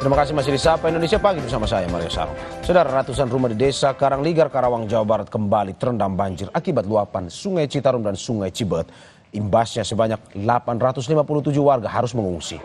Terima kasih masih di Sapa Indonesia Pagi bersama saya Mario Sarong. Saudara, ratusan rumah di desa Karangligar, Karawang, Jawa Barat kembali terendam banjir akibat luapan Sungai Citarum dan Sungai Cibet. Imbasnya sebanyak 857 warga harus mengungsi.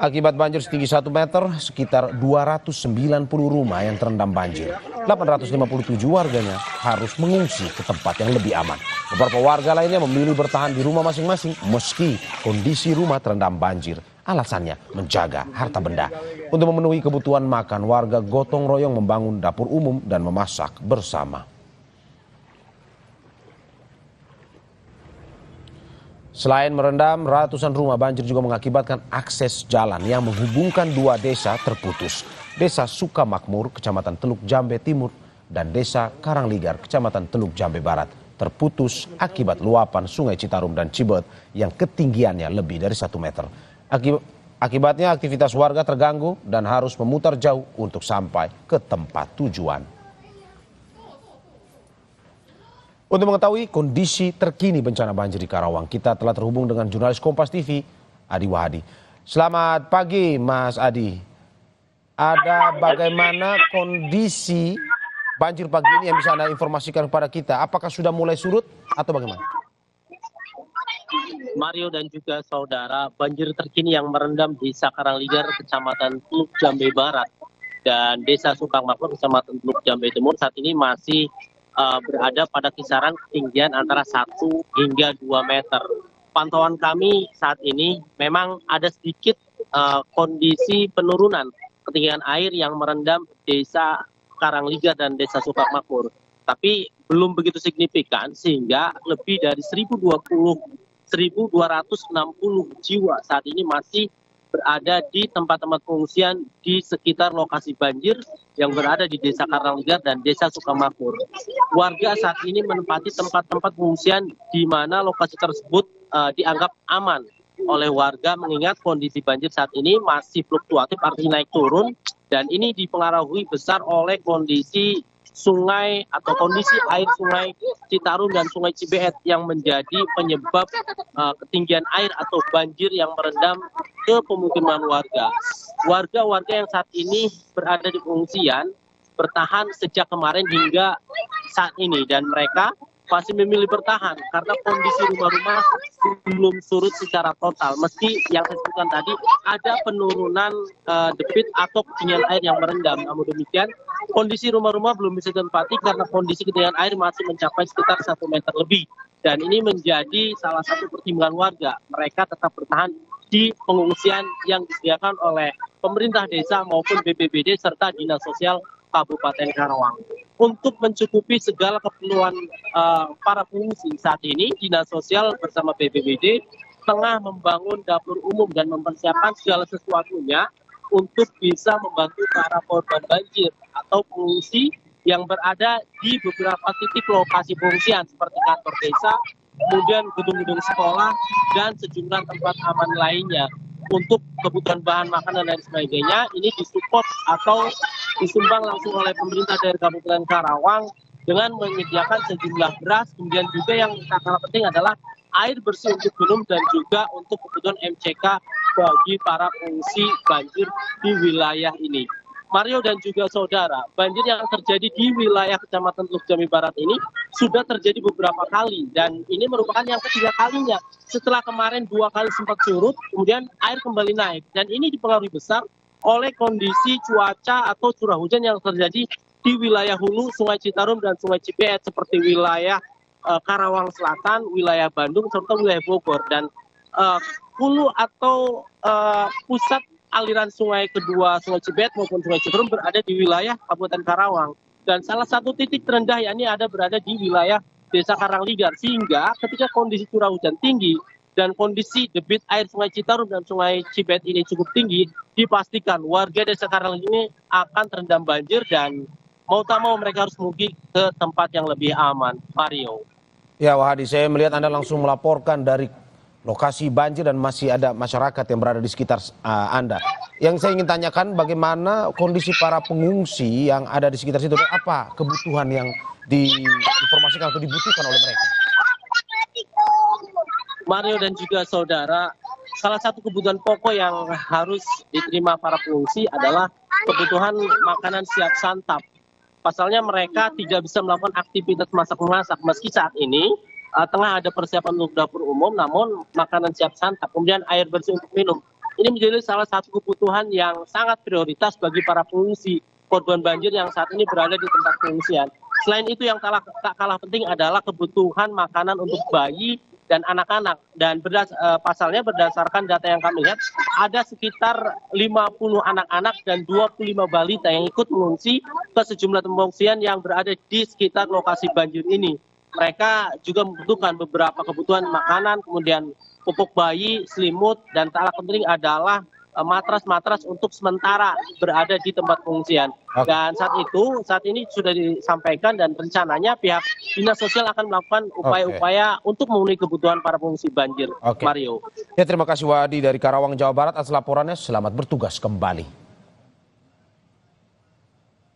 Akibat banjir setinggi 1 meter, sekitar 290 rumah yang terendam banjir. 857 warganya harus mengungsi ke tempat yang lebih aman. Beberapa warga lainnya memilih bertahan di rumah masing-masing meski kondisi rumah terendam banjir. Alasannya menjaga harta benda. Untuk memenuhi kebutuhan makan, warga gotong royong membangun dapur umum dan memasak bersama. Selain merendam, ratusan rumah, banjir juga mengakibatkan akses jalan yang menghubungkan dua desa terputus. Desa Sukamakmur, Kecamatan Teluk Jambe Timur, dan Desa Karangligar, Kecamatan Teluk Jambe Barat, terputus akibat luapan Sungai Citarum dan Cibet yang ketinggiannya lebih dari 1 meter. Akibatnya aktivitas warga terganggu dan harus memutar jauh untuk sampai ke tempat tujuan. Untuk mengetahui kondisi terkini bencana banjir di Karawang, kita telah terhubung dengan jurnalis Kompas TV, Adi Wahadi. Selamat pagi, Mas Adi. Ada bagaimana kondisi banjir pagi ini yang bisa Anda informasikan kepada kita? Apakah sudah mulai surut atau bagaimana? Mario dan juga saudara, banjir terkini yang merendam Desa Karangligar, Kecamatan Teluk Jambe Barat, dan Desa Sukamakmur, Kecamatan Teluk Jambe Timur saat ini masih berada pada kisaran ketinggian antara 1 hingga 2 meter. Pantauan kami saat ini memang ada sedikit kondisi penurunan ketinggian air yang merendam Desa Karangligar dan Desa Sukamakmur. Tapi belum begitu signifikan sehingga lebih dari 1.260 jiwa saat ini masih berada di tempat-tempat pengungsian di sekitar lokasi banjir yang berada di Desa Karangligar dan Desa Sukamakmur. Warga saat ini menempati tempat-tempat pengungsian di mana lokasi tersebut dianggap aman oleh warga mengingat kondisi banjir saat ini masih fluktuatif, artinya naik turun, dan ini dipengaruhi besar oleh kondisi sungai atau kondisi air Sungai Citarum dan Sungai Cibet yang menjadi penyebab ketinggian air atau banjir yang merendam ke pemukiman warga. Warga-warga yang saat ini berada di pengungsian bertahan sejak kemarin hingga saat ini, dan mereka masih memilih bertahan karena kondisi rumah-rumah belum surut secara total. Meski yang saya sebutkan tadi ada penurunan debit atau ketinggian air yang merendam, namun demikian kondisi rumah-rumah belum bisa ditempati karena kondisi ketinggian air masih mencapai sekitar 1 meter lebih. Dan ini menjadi salah satu pertimbangan warga. Mereka tetap bertahan di pengungsian yang disediakan oleh pemerintah desa maupun BPBD serta Dinas Sosial Kabupaten Karawang. Untuk mencukupi segala keperluan para pengungsi saat ini, Dinas Sosial bersama BPBD tengah membangun dapur umum dan mempersiapkan segala sesuatunya untuk bisa membantu para korban banjir atau pengungsi yang berada di beberapa titik lokasi pengungsian seperti kantor desa, kemudian gedung-gedung sekolah, dan sejumlah tempat aman lainnya. Untuk kebutuhan bahan makanan dan sebagainya, ini disupport atau disumbang langsung oleh pemerintah dari Kabupaten Karawang dengan menyediakan sejumlah beras, kemudian juga yang tak kalah penting adalah air bersih untuk minum dan juga untuk kebutuhan MCK bagi para pengungsi banjir di wilayah ini. Mario dan juga saudara, banjir yang terjadi di wilayah Kecamatan Teluk Jambe Barat ini sudah terjadi beberapa kali, dan ini merupakan yang ketiga kalinya. Setelah kemarin 2 kali sempat surut, kemudian air kembali naik, dan ini dipengaruhi besar oleh kondisi cuaca atau curah hujan yang terjadi di wilayah hulu Sungai Citarum dan Sungai Cibet seperti wilayah Karawang Selatan, wilayah Bandung, serta wilayah Bogor. Dan hulu atau pusat aliran sungai kedua, Sungai Cibet maupun Sungai Citarum, berada di wilayah Kabupaten Karawang. Dan salah satu titik terendah yakni berada di wilayah Desa Karangligar, sehingga ketika kondisi curah hujan tinggi dan kondisi debit air Sungai Citarum dan Sungai Cibet ini cukup tinggi, dipastikan warga Desa Karangligar ini akan terendam banjir dan mau tak mau mereka harus pergi ke tempat yang lebih aman. Mario. Ya, Wahadi, saya melihat Anda langsung melaporkan dari lokasi banjir dan masih ada masyarakat yang berada di sekitar Anda. Yang saya ingin tanyakan, bagaimana kondisi para pengungsi yang ada di sekitar situ dan apa kebutuhan yang diinformasikan atau dibutuhkan oleh mereka? Mario dan juga saudara, salah satu kebutuhan pokok yang harus diterima para pengungsi adalah kebutuhan makanan siap santap. Pasalnya mereka tidak bisa melakukan aktivitas masak-memasak meski saat ini tengah ada persiapan untuk dapur umum, namun makanan siap santap, kemudian air bersih untuk minum. Ini menjadi salah satu kebutuhan yang sangat prioritas bagi para pengungsi korban banjir yang saat ini berada di tempat pengungsian. Selain itu yang tak kalah penting adalah kebutuhan makanan untuk bayi dan anak-anak. Dan pasalnya berdasarkan data yang kami lihat, ada sekitar 50 anak-anak dan 25 balita yang ikut mengungsi ke sejumlah pengungsian yang berada di sekitar lokasi banjir ini. Mereka juga membutuhkan beberapa kebutuhan makanan, kemudian pupuk bayi, selimut, dan tak kalah penting adalah matras-matras untuk sementara berada di tempat pengungsian. Dan saat ini sudah disampaikan dan rencananya pihak Dinas Sosial akan melakukan upaya-upaya untuk memenuhi kebutuhan para pengungsi banjir. Mario. Ya, terima kasih Wadi dari Karawang, Jawa Barat atas laporannya. Selamat bertugas kembali.